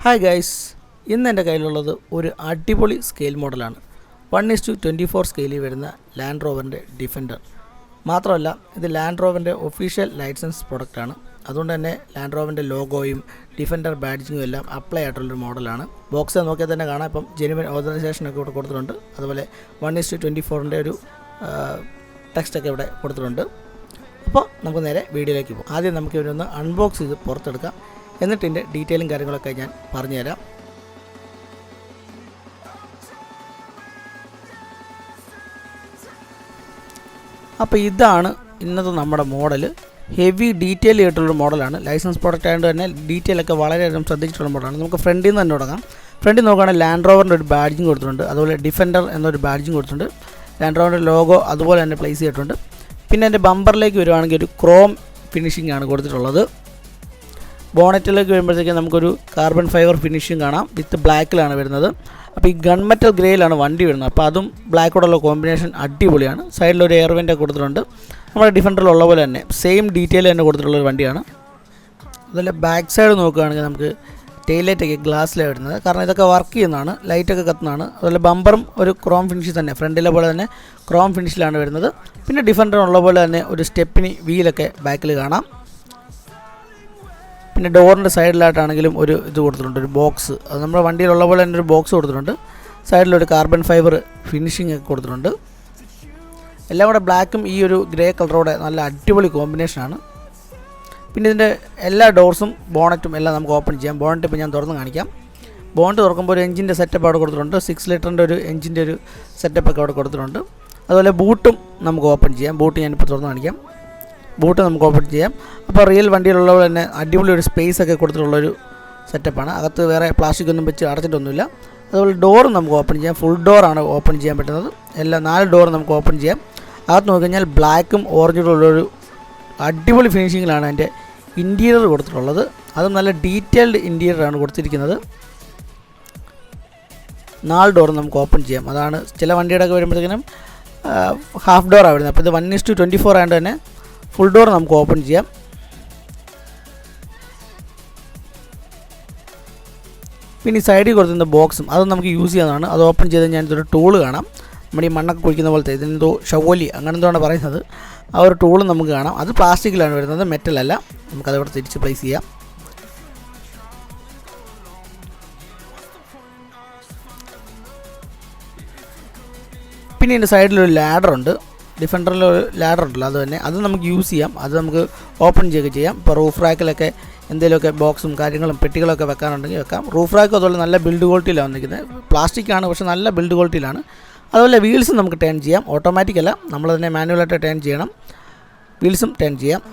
Hi guys, ഇന്ന് എൻ്റെ കയ്യിലുള്ളത് ഒരു അടിപൊളി സ്കെയിൽ മോഡലാണ്. 1:24 സ്കെയിലിൽ വരുന്ന ലാൻഡ് റോവറിൻ്റെ ഡിഫൻഡർ. മാത്രമല്ല ഇത് ലാൻഡ് റോവറിൻ്റെ ഒഫീഷ്യൽ ലൈസൻസ് പ്രൊഡക്റ്റാണ്. അതുകൊണ്ട് തന്നെ ലാൻഡ് റോവറിൻ്റെ ലോഗോയും ഡിഫൻഡർ ബാഡ്ജിങ്ങും എല്ലാം അപ്ലൈ ആയിട്ടുള്ളൊരു മോഡലാണ്. ബോക്സ് നോക്കിയാൽ തന്നെ കാണാം, ഇപ്പം ജെനുവിൻ ഓതറൈസേഷനൊക്കെ ഇവിടെ കൊടുത്തിട്ടുണ്ട്. അതുപോലെ 1:24ൻ്റെ ഒരു ടെക്സ്റ്റൊക്കെ ഇവിടെ കൊടുത്തിട്ടുണ്ട്. അപ്പോൾ നമുക്ക് നേരെ വീഡിയോയിലേക്ക് പോകും. ആദ്യം നമുക്ക് ഇവരൊന്ന് അൺബോക്സ് ചെയ്ത് പുറത്തെടുക്കാം. എന്നിട്ട് ഇതിൻ്റെ ഡീറ്റെയിലും കാര്യങ്ങളൊക്കെ ഞാൻ പറഞ്ഞുതരാം. അപ്പോൾ ഇതാണ് ഇന്നത്തെ നമ്മുടെ മോഡൽ. ഹെവി ഡീറ്റെയിൽ ആയിട്ടുള്ളൊരു മോഡലാണ്. ലൈസൻസ് പ്രോഡക്റ്റ് ആയതുകൊണ്ട് തന്നെ ഡീറ്റെയിലൊക്കെ വളരെയധികം ശ്രദ്ധിച്ചിട്ടുള്ള മോഡലാണ്. നമുക്ക് ഫ്രണ്ടിൽ നിന്ന് തന്നെ തുടങ്ങാം. ഫ്രണ്ടിൽ നോക്കുകയാണെങ്കിൽ ലാൻഡ് റോവറിൻ്റെ ഒരു ബാഡ്ജിങ് കൊടുത്തിട്ടുണ്ട്. അതുപോലെ ഡിഫൻഡർ എന്നൊരു ബാഡ്ജിങ് കൊടുത്തിട്ടുണ്ട്. ലാൻഡ് റോവറിൻ്റെ ലോഗോ അതുപോലെ തന്നെ പ്ലേസ് ചെയ്തിട്ടുണ്ട്. പിന്നെ എൻ്റെ ബമ്പറിലേക്ക് വരുവാണെങ്കിൽ ഒരു ക്രോം ഫിനിഷിംഗ് ആണ് കൊടുത്തിട്ടുള്ളത്. ബോണറ്റിലേക്ക് വരുമ്പോഴത്തേക്കും നമുക്കൊരു കാർബൺ ഫൈബർ ഫിനിഷിങ് കാണാം. വിത്ത് ബ്ലാക്കിലാണ് വരുന്നത്. അപ്പോൾ ഈ ഗൺമെറ്റൽ ഗ്രേയിലാണ് വണ്ടി വരുന്നത്. അപ്പോൾ അതും ബ്ലാക്കോടുള്ള കോമ്പിനേഷൻ അടിപൊളിയാണ്. സൈഡിലൊരു എയർ വെൻ്റ് കൊടുത്തിട്ടുണ്ട്. നമ്മുടെ ഡിഫൻഡറിലുള്ള പോലെ തന്നെ സെയിം ഡീറ്റെയിൽ തന്നെ കൊടുത്തിട്ടുള്ളൊരു വണ്ടിയാണ്. അതുപോലെ ബാക്ക് സൈഡ് നോക്കുകയാണെങ്കിൽ നമുക്ക് ടെയിൽ ലൈറ്റൊക്കെ ഗ്ലാസ്സിലാണ് വരുന്നത്. കാരണം ഇതൊക്കെ വർക്ക് ചെയ്യുന്നതാണ്, ലൈറ്റൊക്കെ കത്തുന്നതാണ്. അതുപോലെ ബമ്പറും ഒരു ക്രോം ഫിനിഷിൽ തന്നെ, ഫ്രണ്ടിലെ പോലെ തന്നെ ക്രോം ഫിനിഷിലാണ് വരുന്നത്. പിന്നെ ഡിഫൻഡറിനുള്ള പോലെ തന്നെ ഒരു സ്റ്റെപ്പിനി വീലൊക്കെ ബാക്കിൽ കാണാം. പിന്നെ ഡോറിൻ്റെ സൈഡിലായിട്ടാണെങ്കിലും ഒരു ഇത് കൊടുത്തിട്ടുണ്ട്, ഒരു ബോക്സ്. അത് നമ്മുടെ വണ്ടിയിലുള്ള പോലെ തന്നെ ഒരു ബോക്സ് കൊടുത്തിട്ടുണ്ട്. സൈഡിലൊരു കാർബൺ ഫൈബർ ഫിനിഷിംഗ് ഒക്കെ കൊടുത്തിട്ടുണ്ട്. എല്ലാം കൂടെ ബ്ലാക്കും ഈ ഒരു ഗ്രേ കളറോടെ നല്ല അടിപൊളി കോമ്പിനേഷനാണ്. പിന്നെ ഇതിൻ്റെ എല്ലാ ഡോർസും ബോണറ്റും എല്ലാം നമുക്ക് ഓപ്പൺ ചെയ്യാം. ബോണറ്റ് ഇപ്പോൾ ഞാൻ തുറന്ന് കാണിക്കാം. ബോണറ്റ് തുറക്കുമ്പോൾ ഒരു എഞ്ചിൻ്റെ സെറ്റപ്പ് അവിടെ കൊടുത്തിട്ടുണ്ട്. 6 ലിറ്ററിൻ്റെ ഒരു എഞ്ചിൻ്റെ ഒരു സെറ്റപ്പൊക്കെ അവിടെ കൊടുത്തിട്ടുണ്ട്. അതുപോലെ ബൂട്ടും നമുക്ക് ഓപ്പൺ ചെയ്യാം. ബൂട്ട് ഞാനിപ്പോൾ തുറന്ന് കാണിക്കാം. ബൂട്ട് നമുക്ക് ഓപ്പൺ ചെയ്യാം. അപ്പോൾ റിയൽ വണ്ടിയിലുള്ളവർ തന്നെ അടിപൊളി ഒരു സ്പേസ് ഒക്കെ കൊടുത്തിട്ടുള്ളൊരു സെറ്റപ്പാണ്. അകത്ത് വേറെ പ്ലാസ്റ്റിക് ഒന്നും വെച്ച് അടച്ചിട്ടൊന്നുമില്ല. അതുപോലെ ഡോർ നമുക്ക് ഓപ്പൺ ചെയ്യാം. ഫുൾ ഡോറാണ് ഓപ്പൺ ചെയ്യാൻ പറ്റുന്നത്. എല്ലാ 4 ഡോർ നമുക്ക് ഓപ്പൺ ചെയ്യാം. അകത്ത് നോക്കിക്കഴിഞ്ഞാൽ ബ്ലാക്കും ഓറഞ്ചുള്ളൊരു അടിപൊളി ഫിനിഷിങ്ങിലാണ് അതിൻ്റെ ഇൻറ്റീരിയർ കൊടുത്തിട്ടുള്ളത്. അത് നല്ല ഡീറ്റെയിൽഡ് ഇൻറ്റീരിയറാണ് കൊടുത്തിരിക്കുന്നത്. 4 ഡോർ നമുക്ക് ഓപ്പൺ ചെയ്യാം. അതാണ് ചില വണ്ടിയുടെ ഒക്കെ വരുമ്പോഴത്തേക്കിനും ഹാഫ് ഡോറാണ് വരുന്നത്. അപ്പോൾ ഇത് 1:24 ആയതുകൊണ്ട് തന്നെ ഫുൾ ഡോർ നമുക്ക് ഓപ്പൺ ചെയ്യാം. പിന്നെ ഈ സൈഡിൽ കൊടുത്തിരുന്ന ബോക്സും അതും നമുക്ക് യൂസ് ചെയ്യാവുന്നതാണ്. അത് ഓപ്പൺ ചെയ്ത് ഞാൻ ഇതൊരു ടൂള് കാണാം. നമ്മുടെ ഈ മണ്ണൊക്കെ കുഴിക്കുന്ന പോലത്തെ ഇതിനെന്തോ ഷവോലി അങ്ങനെ എന്തോണ് പറയുന്നത്. ആ ഒരു ടൂള് നമുക്ക് കാണാം. അത് പ്ലാസ്റ്റിക്കിലാണ് വരുന്നത്, മെറ്റലല്ല. നമുക്കതവിടെ തിരിച്ച് പ്ലേസ് ചെയ്യാം. പിന്നെ ഇതിൻ്റെ സൈഡിലൊരു ലാഡറുണ്ട്. ഡിഫൻഡറിൽ ഒരു ലാഡർ ഉണ്ടല്ലോ, അത് തന്നെ അത് നമുക്ക് യൂസ് ചെയ്യാം. അത് നമുക്ക് ഓപ്പൺ ചെയ്യുക ചെയ്യാം. ഇപ്പോൾ റൂഫ് റാക്കിലൊക്കെ എന്തെങ്കിലുമൊക്കെ ബോക്സും കാര്യങ്ങളും പെട്ടികളൊക്കെ വെക്കാനുണ്ടെങ്കിൽ വെക്കാം. റൂഫ് റാക്ക് അതുപോലെ നല്ല ബിൽഡ് ക്വാളിറ്റിയിലാണ് വന്നിരിക്കുന്നത്. പ്ലാസ്റ്റിക്കാണ്, പക്ഷേ നല്ല ബിൽഡ് ക്വാളിറ്റിയിലാണ്. അതുപോലെ വീൽസും നമുക്ക് ടേൺ ചെയ്യാം. ഓട്ടോമാറ്റിക് അല്ല, നമ്മൾ തന്നെ മാനുവലായിട്ട് ടേൺ ചെയ്യണം. വീൽസും ടേൺ ചെയ്യാം.